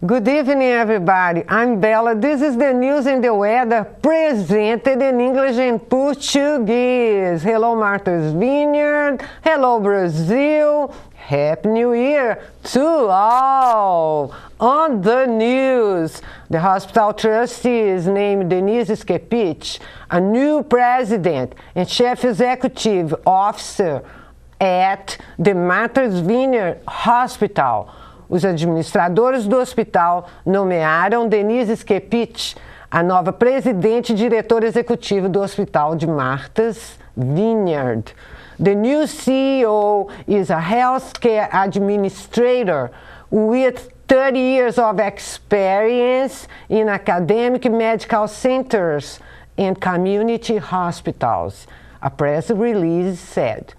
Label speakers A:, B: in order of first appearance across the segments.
A: Good evening, everybody. I'm Bella. This is the news and the weather presented in English and Portuguese. Hello, Martha's Vineyard. Hello, Brazil. Happy New Year to all. On the news, the hospital trustee is named Denise Skepich, a new president and chief executive officer at the Martha's Vineyard Hospital. Os administradores do hospital nomearam Denise Skepich, a nova presidente e diretora executiva do Hospital de Martha's Vineyard. The new CEO is a healthcare administrator with 30 years of experience in academic medical centers and community hospitals. A press release said.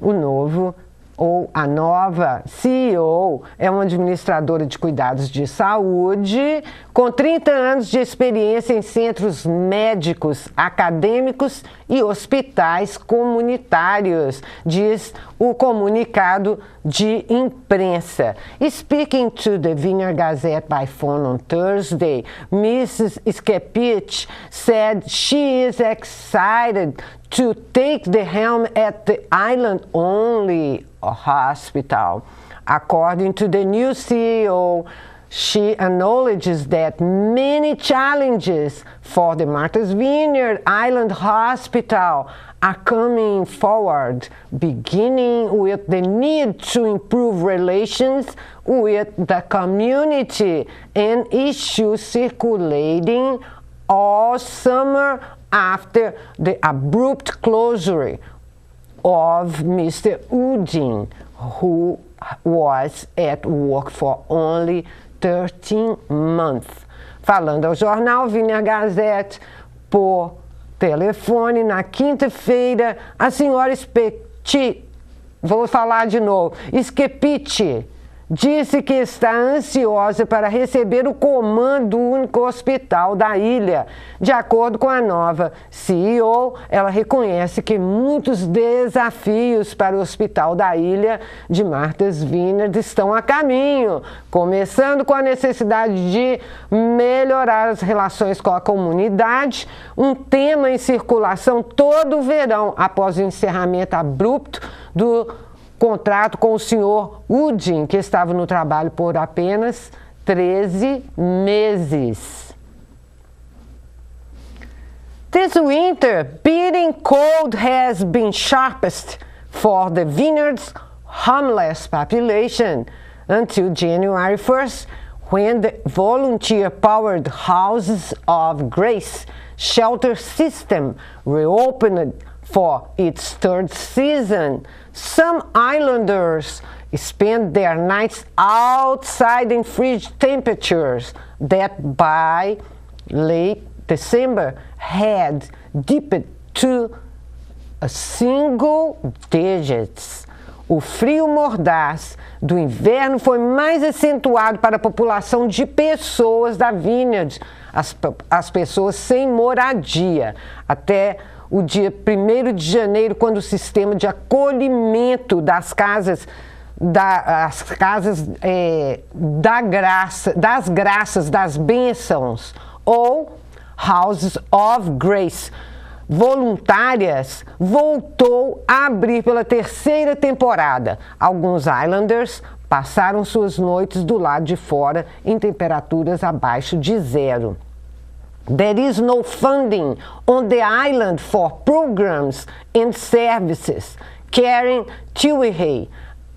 A: O novo ou a nova CEO é uma administradora de cuidados de saúde com 30 anos de experiência em centros médicos, acadêmicos e hospitais comunitários, diz o comunicado de imprensa. Speaking to the Vineyard Gazette by phone on Thursday, Mrs. Skepich said she is excited to take the helm at the island-only hospital. According to the new CEO, she acknowledges that many challenges for the Martha's Vineyard Island Hospital are coming forward, beginning with the need to improve relations with the community and issues circulating all summer after the abrupt closure of Mr. Udin, who was at work for only 13 months. Falando ao jornal Vineyard Gazette por telefone na quinta-feira, a senhora Skepich, vou falar de novo, Skepich, disse que está ansiosa para receber o comando do único hospital da ilha. De acordo com a nova CEO, ela reconhece que muitos desafios para o hospital da ilha de Martha's Vineyard estão a caminho, começando com a necessidade de melhorar as relações com a comunidade, um tema em circulação todo o verão após o encerramento abrupto do contrato com o senhor Udin, que estava no trabalho por apenas 13 meses. This winter, biting cold has been sharpest for the vineyard's homeless population until January 1st, when the volunteer-powered Houses of Grace shelter system reopened for its third season. Some islanders spend their nights outside in frigid temperatures that by late December had dipped to a single digits. O frio mordaz do inverno foi mais acentuado para a população de pessoas da Vineyard, as pessoas sem moradia, até o dia 1º de janeiro, quando o sistema de acolhimento das casas das graças, das bênçãos, ou Houses of Grace, voluntárias, voltou a abrir pela 3ª temporada. Alguns Islanders passaram suas noites do lado de fora em temperaturas abaixo de zero. There is no funding on the island for programs and services. Karen Tuihey,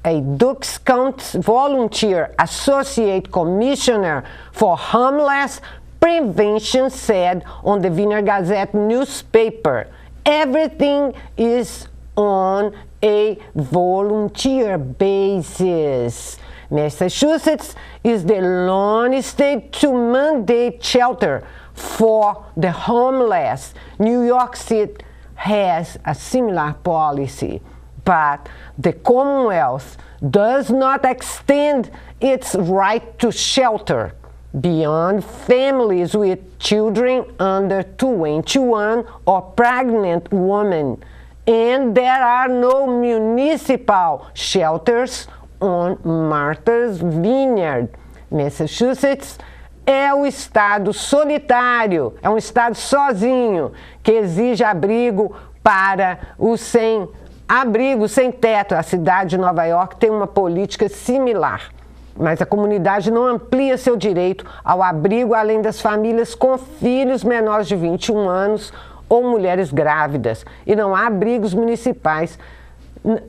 A: a Dukes County volunteer associate commissioner for homeless prevention, said on the Vineyard Gazette newspaper, everything is on a volunteer basis. Massachusetts is the lone state to mandate shelter for the homeless. New York City has a similar policy, but the Commonwealth does not extend its right to shelter beyond families with children under 21 or pregnant women, and there are no municipal shelters on Martha's Vineyard. Massachusetts é o estado solitário, é um estado sozinho, que exige abrigo para os sem abrigo, sem teto. A cidade de Nova York tem uma política similar, mas a comunidade não amplia seu direito ao abrigo além das famílias com filhos menores de 21 anos ou mulheres grávidas, e não há abrigos municipais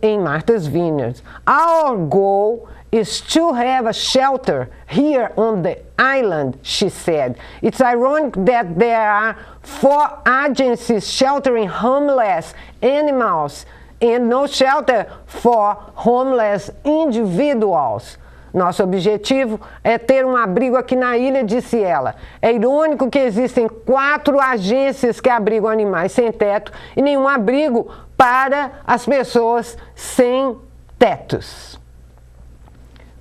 A: em Martha's Vineyard. Our goal is to have a shelter here on the island, she said. It's ironic that there are 4 agencies sheltering homeless animals and no shelter for homeless individuals. Nosso objetivo é ter um abrigo aqui na ilha, disse ela. É irônico que existem 4 agências que abrigam animais sem teto e nenhum abrigo para as pessoas sem tetos.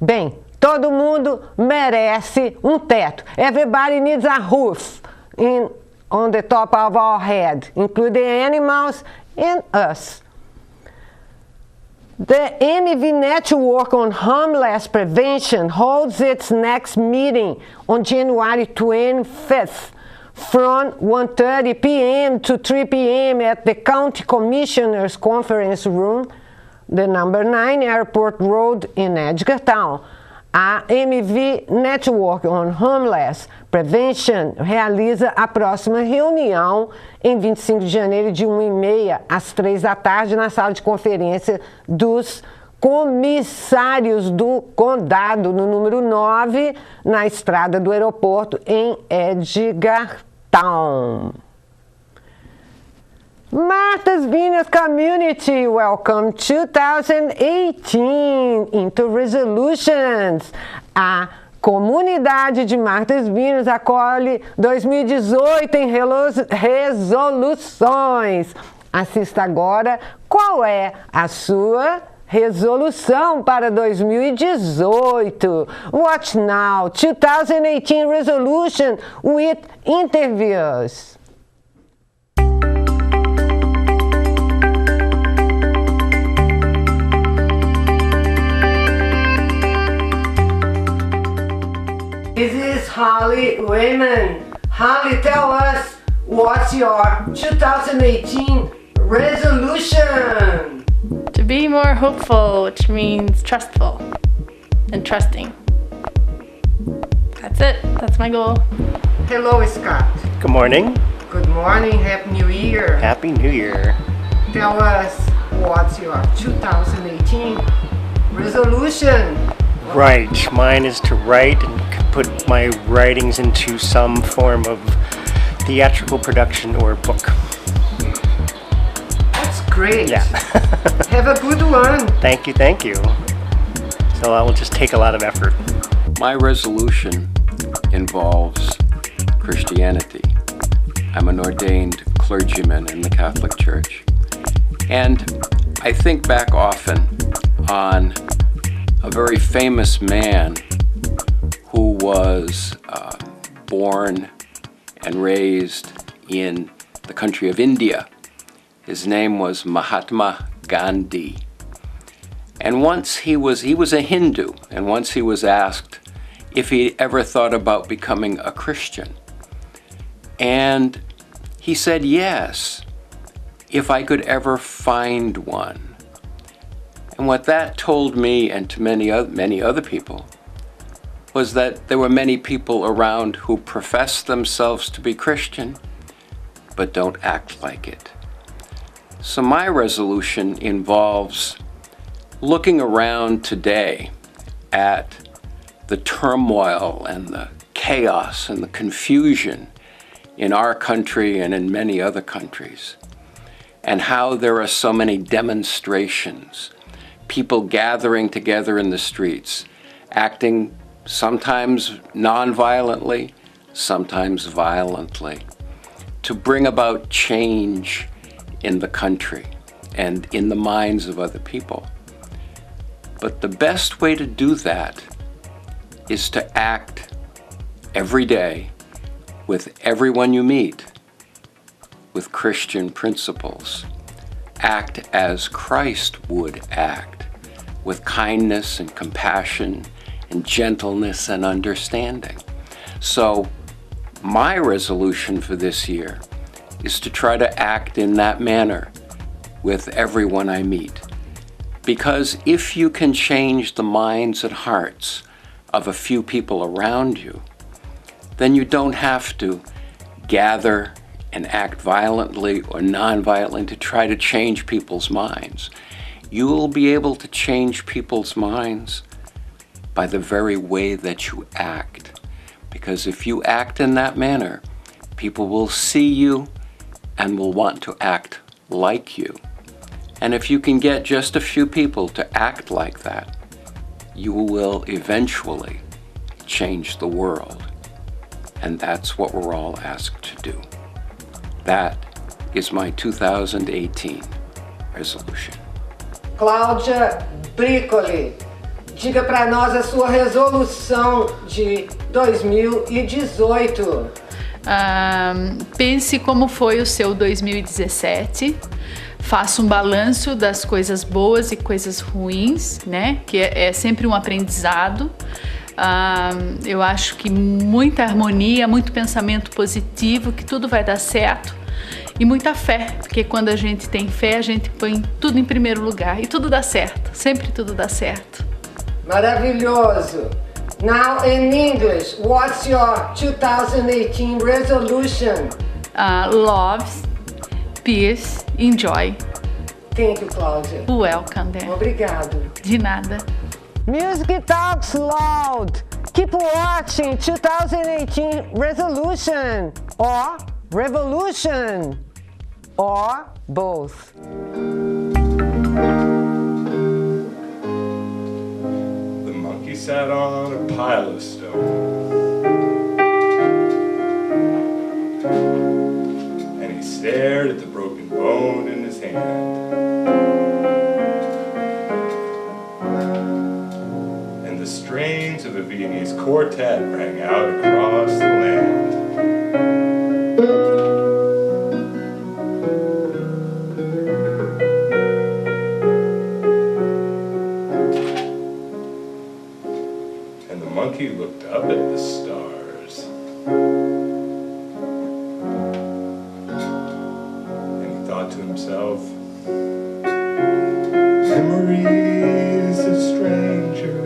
A: Bem, todo mundo merece um teto. Everybody needs a roof on the top of our head, including animals and us. The MV Network on Homeless Prevention holds its next meeting on January 25th from 1:30 p.m. to 3 p.m. at the County Commissioners Conference Room, the number 9 Airport Road in Edgartown. A MV Network on Homeless Prevention realiza a próxima reunião em 25 de janeiro de 1h30 às 3 da tarde na sala de conferência dos comissários do condado, no número 9, na estrada do aeroporto em Edgartown. Martha's Vineyard Community welcome 2018 into resolutions. A comunidade de Martha's Vineyard acolhe 2018 em resoluções. Assista agora qual é a sua resolução para 2018. Watch now 2018 resolution with interviews. This is Holly Wayman. Holly, tell us what's your 2018 resolution?
B: To be more hopeful, which means trustful and trusting. That's it. That's my goal.
A: Hello, Scott.
C: Good morning.
A: Good morning. Happy New Year.
C: Happy New Year.
A: Tell us what's your 2018 resolution?
C: Right. Mine is to write and put my writings into some form of theatrical production or book.
A: That's great.
C: Yeah.
A: Have a good one.
C: Thank you, thank you. So that will just take a lot of effort.
D: My resolution involves Christianity. I'm an ordained clergyman in the Catholic Church. And I think back often on a very famous man who was born and raised in the country of India. His name was Mahatma Gandhi. And once he was a Hindu, and once he was asked if he ever thought about becoming a Christian. And he said yes, if I could ever find one. And what that told me, and to many other people, was that there were many people around who profess themselves to be Christian, but don't act like it. So my resolution involves looking around today at the turmoil and the chaos and the confusion in our country and in many other countries, and how there are so many demonstrations, people gathering together in the streets, acting sometimes non-violently, sometimes violently, to bring about change in the country and in the minds of other people. But the best way to do that is to act every day with everyone you meet with Christian principles. Act as Christ would act, with kindness and compassion and gentleness and understanding. So my resolution for this year is to try to act in that manner with everyone I meet. Because if you can change the minds and hearts of a few people around you, then you don't have to gather and act violently or non-violently to try to change people's minds. You will be able to change people's minds by the very way that you act. Because if you act in that manner, people will see you and will want to act like you. And if you can get just a few people to act like that, you will eventually change the world. And that's what we're all asked to do. That is my 2018 resolution.
A: Cláudia Bricoli, diga para nós a sua resolução de 2018.
B: Pense como foi o seu 2017. Faça um balanço das coisas boas e coisas ruins, né? Que é sempre um aprendizado. Eu acho que muita harmonia, muito pensamento positivo, que tudo vai dar certo. E muita fé, porque quando a gente tem fé, a gente põe tudo em primeiro lugar. E tudo dá certo, sempre tudo dá certo.
A: Maravilhoso! Now in English, what's your 2018 resolution?
B: Love, peace, enjoy.
A: Thank you, Cláudia.
B: Welcome there.
A: Obrigado.
B: De nada.
A: Music talks loud. Keep watching 2018 resolution or revolution or both.
E: The monkey sat on a pile of stone, and he stared at the broken bone in his hand. And the strains of a Viennese quartet rang out across the land. And the monkey looked up at the stars, and he thought to himself, memory is a stranger,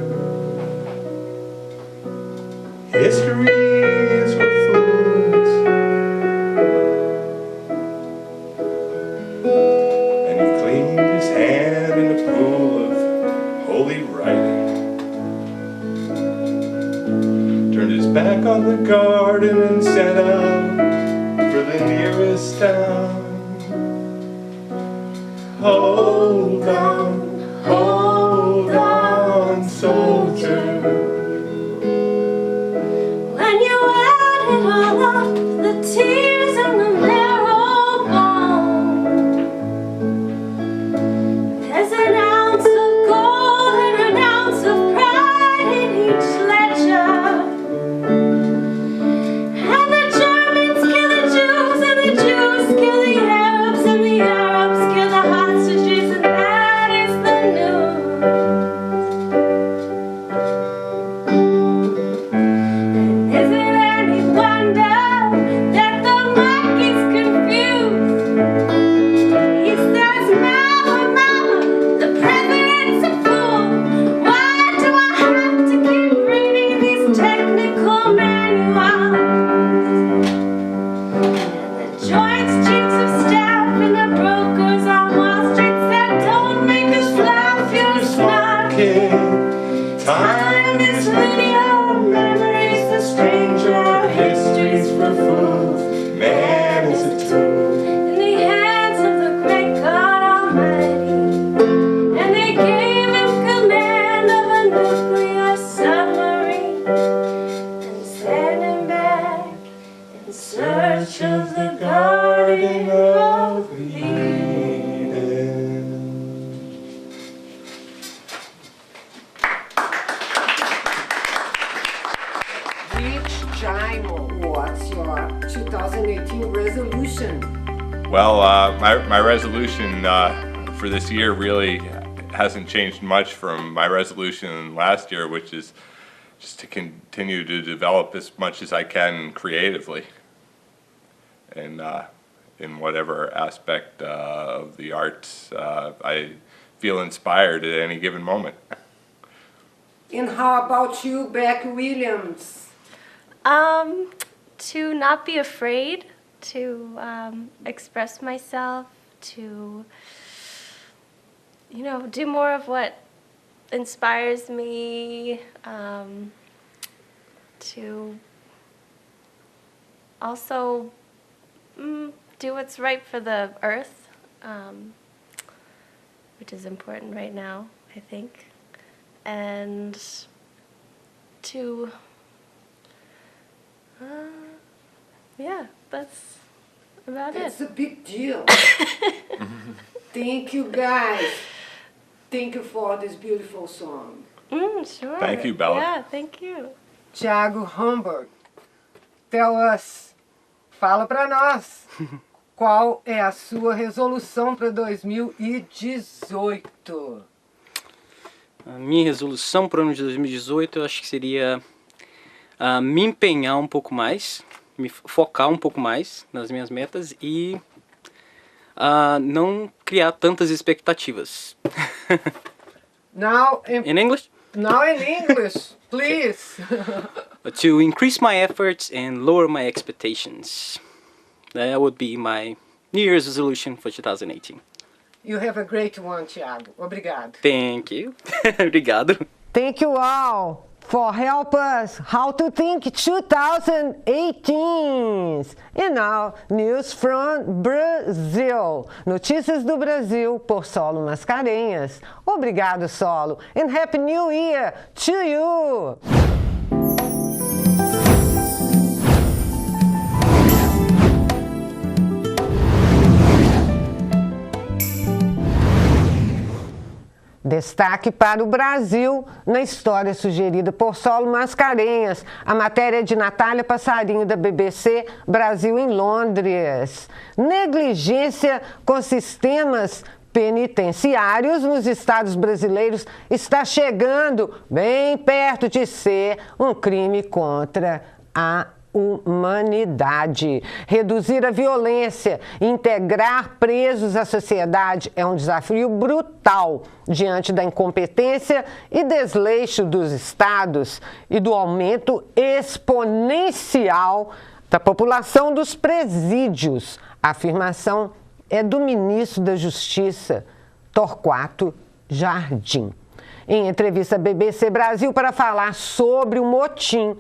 E: history is for fools. And he cleaned his hand in a pool of holy writing, turned his back on the garden and set out for the nearest town. Hold on, soldier.
F: When you added all up the tears and the marrow bone, there's an ounce of gold and an ounce of pride in each ledger. And the Germans kill the Jews, and the Jews kill the Arabs, and the Arabs kill the hostages, and that is the news. Is it any wonder that the monkey's confused? He says, Mama, Mama, the president's a fool. Why do I have to keep reading these technical manuals? And the joints, chiefs of staff, and the brokers on Wall Street said, don't make us laugh, you're smart, kid.
E: Time is linear, memory's the stranger, history's for fools, man is a tool.
F: In the hands of the great God Almighty, and they gave him command of a nuclear submarine, and sent him back in search of the Garden of Eden.
A: Rich Jaimo, what's your 2018 resolution?
E: Well, my resolution for this year really hasn't changed much from my resolution last year, which is
G: just to continue to develop as much as I can creatively, and in whatever aspect of the arts I feel inspired at any given moment.
A: And how about you, Beck Williams?
F: To not be afraid to express myself, to, do more of what inspires me, to also do what's right for the earth, which is important right now, I think, and to, that's about
A: That's
F: it.
A: a big deal. Thank you, guys. Thank you for this beautiful song.
F: Sure.
G: Thank you, Bella.
F: Yeah, thank you.
A: Thiago Humberg, tell us, fala para nós, qual é a sua resolução para 2018?
H: A minha resolução para o ano de 2018 eu acho que seria me empenhar um pouco mais, me focar um pouco mais nas minhas metas e não criar tantas expectativas.
A: Now
H: In English?
A: Now in English, please.
H: To increase my efforts and lower my expectations. That would be my New Year's resolution for 2018.
A: You have a great one, Thiago. Obrigado.
H: Thank you. Obrigado.
A: Thank you all for help us how to think 2018. And now, news from Brazil. Notícias do Brasil por Solo Mascarenhas. Obrigado, Solo. And Happy New Year to you. Destaque para o Brasil na história sugerida por Solo Mascarenhas. A matéria é de Natália Passarinho, da BBC Brasil em Londres. Negligência com sistemas penitenciários nos estados brasileiros está chegando bem perto de ser um crime contra a humanidade. Reduzir a violência e integrar presos à sociedade é um desafio brutal diante da incompetência e desleixo dos estados e do aumento exponencial da população dos presídios. A afirmação é do ministro da Justiça, Torquato Jardim. Em entrevista à BBC Brasil para falar sobre o motim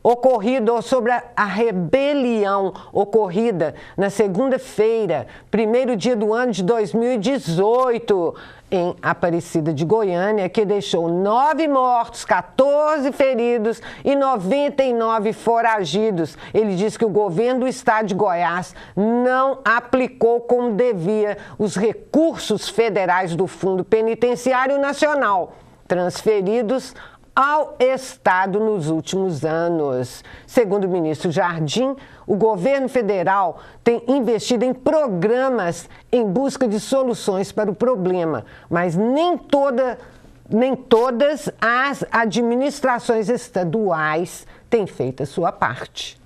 A: ocorrido, sobre a rebelião ocorrida na segunda-feira, primeiro dia do ano de 2018, em Aparecida de Goiânia, que deixou 9 mortos, 14 feridos e 99 foragidos. Ele diz que o governo do estado de Goiás não aplicou como devia os recursos federais do Fundo Penitenciário Nacional, transferidos ao Estado nos últimos anos. Segundo o ministro Jardim, o governo federal tem investido em programas em busca de soluções para o problema, mas nem todas as administrações estaduais têm feito a sua parte.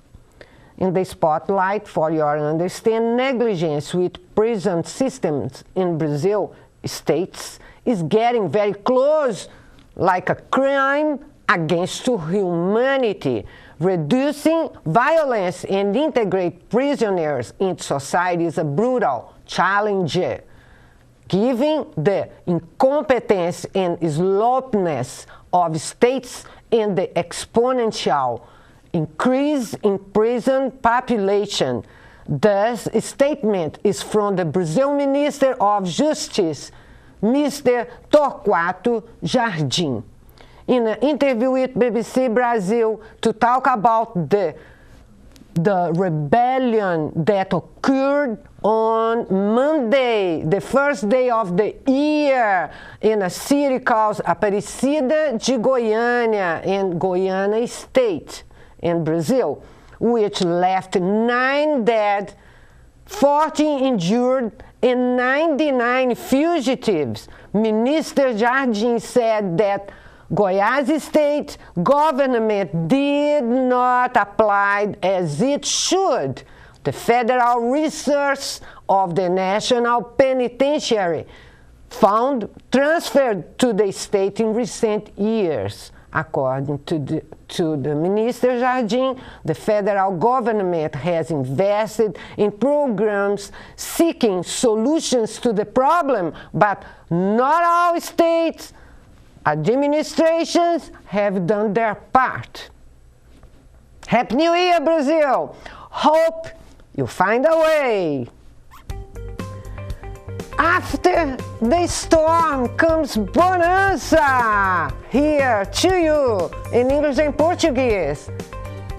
A: In the spotlight, for your understanding, negligence with prison systems in Brazil states is getting very close, like a crime against humanity. Reducing violence and integrate prisoners into society is a brutal challenge. Given the incompetence and slowness of states and the exponential increase in prison population, this statement is from the Brazil Minister of Justice, Mr. Torquato Jardim. In an interview with BBC Brazil to talk about the rebellion that occurred on Monday, the first day of the year, in a city called Aparecida de Goiânia in Goiânia State in Brazil, which left 9 dead, 14 injured, and 99 fugitives. Minister Jardim said that Goiás State government did not apply as it should the federal resource of the National Penitentiary found transferred to the state in recent years. According to the Minister Jardim, the federal government has invested in programs seeking solutions to the problem, but not all states administrations have done their part. Happy New Year, Brazil! Hope you find a way. After the storm comes bonanza. Here to you in English and Portuguese,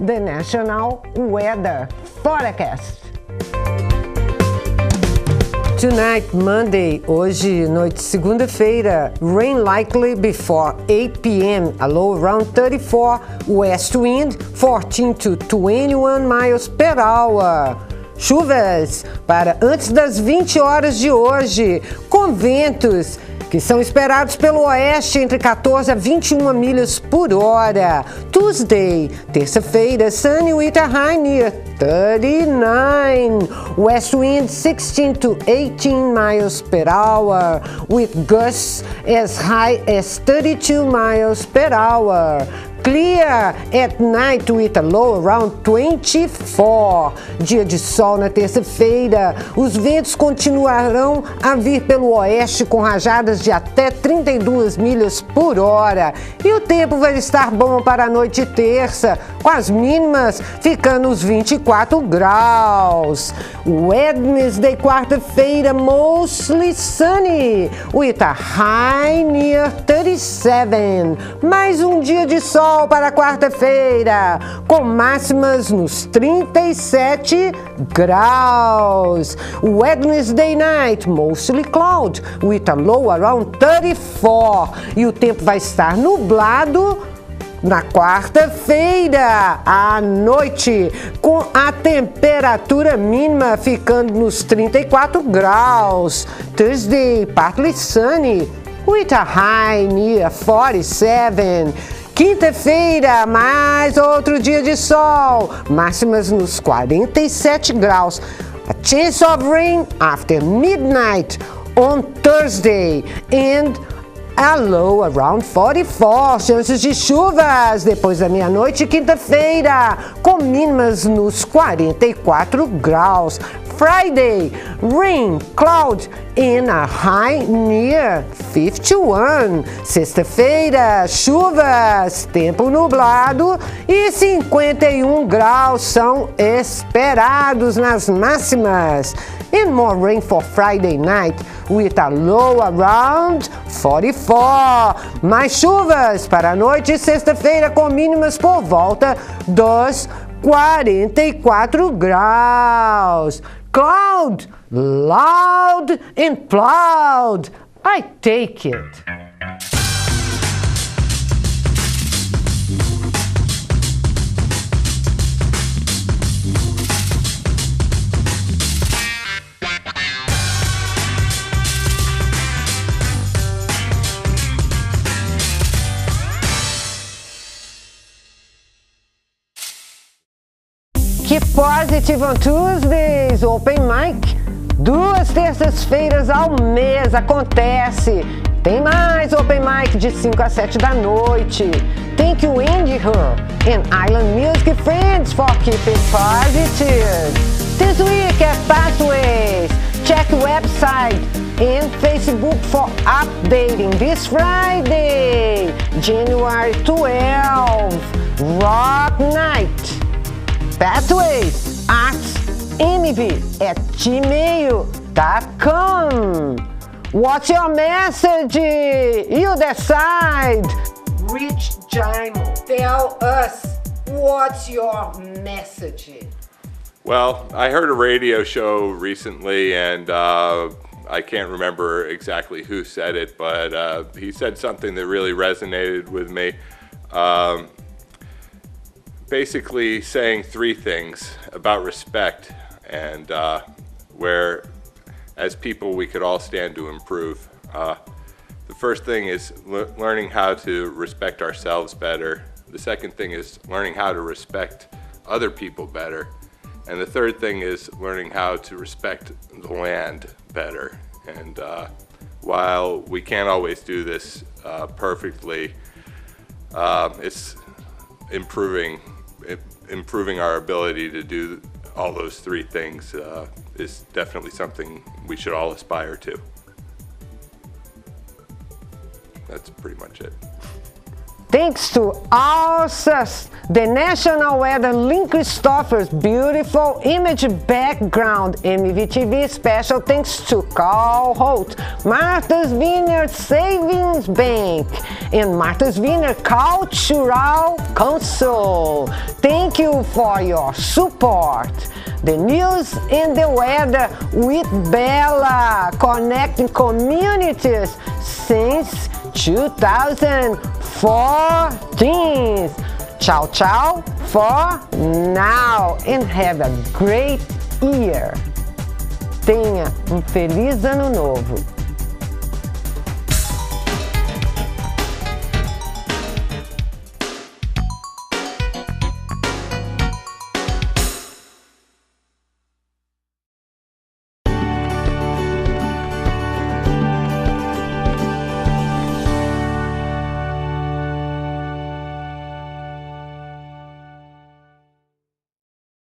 A: the National Weather Forecast. Tonight, Monday, hoje, noite de segunda-feira, rain likely before 8 p.m., a low around 34, west wind 14 to 21 miles per hour. Chuvas para antes das 20 horas de hoje, com ventos que são esperados pelo oeste entre 14 a 21 milhas por hora. Tuesday, terça-feira, sunny with a high near 39. West wind 16 to 18 miles per hour, with gusts as high as 32 miles per hour. Clear at night with a low around 24. Dia de sol na terça-feira. Os ventos continuarão a vir pelo oeste com rajadas de até 32 milhas por hora. E o tempo vai estar bom para a noite terça, com as mínimas ficando os 24 graus. Wednesday, quarta-feira, mostly sunny with a high near 37. Mais um dia de sol para quarta-feira, com máximas nos 37 graus. Wednesday night, mostly cloud, with a low around 34. E o tempo vai estar nublado na quarta-feira à noite, com a temperatura mínima ficando nos 34 graus. Thursday, partly sunny, with a high near 47. Quinta-feira, mais outro dia de sol, máximas nos 47 graus. A chance of rain after midnight on Thursday and a low around 44. Chances de chuvas depois da meia-noite, quinta-feira, com mínimas nos 44 graus. Friday, rain, cloud, and a high near 51. Sexta-feira, chuvas, tempo nublado e 51 graus são esperados nas máximas. And more rain for Friday night with a low around 44. Mais chuvas para a noite e sexta-feira com mínimas por volta dos 44 graus. Cloud, loud and plowed. I take it. Keep positive on Tuesdays, open mic. 2 terças-feiras ao mês acontece. Tem mais open mic de 5 a 7 da noite. Thank you, Andy Her and Island Music Friends for keeping positive. This week at Pathways, check website and Facebook for updating this Friday, January 12, Rock Night. Pathways artsmv@gmail.com. What's your message? You decide. Rich Jaimo, tell us what's your message.
G: Well, I heard a radio show recently, and I can't remember exactly who said it, but he said something that really resonated with me. Basically saying 3 things about respect and where, as people, we could all stand to improve. The first thing is learning how to respect ourselves better. The second thing is learning how to respect other people better. And the third thing is learning how to respect the land better. And while we can't always do this perfectly, it's improving our ability to do all those three things is definitely something we should all aspire to. That's pretty much it.
A: Thanks to ALSA's, the National Weather, Lynn Christopher's beautiful image background, MVTV special thanks to Qual host, Martha's Vineyard Savings Bank, and Martha's Vineyard Cultural Council. Thank you for your support. The news and the weather with Bella, connecting communities since 2014. Ciao, ciao for now and have a great year. Tenha feliz ano novo.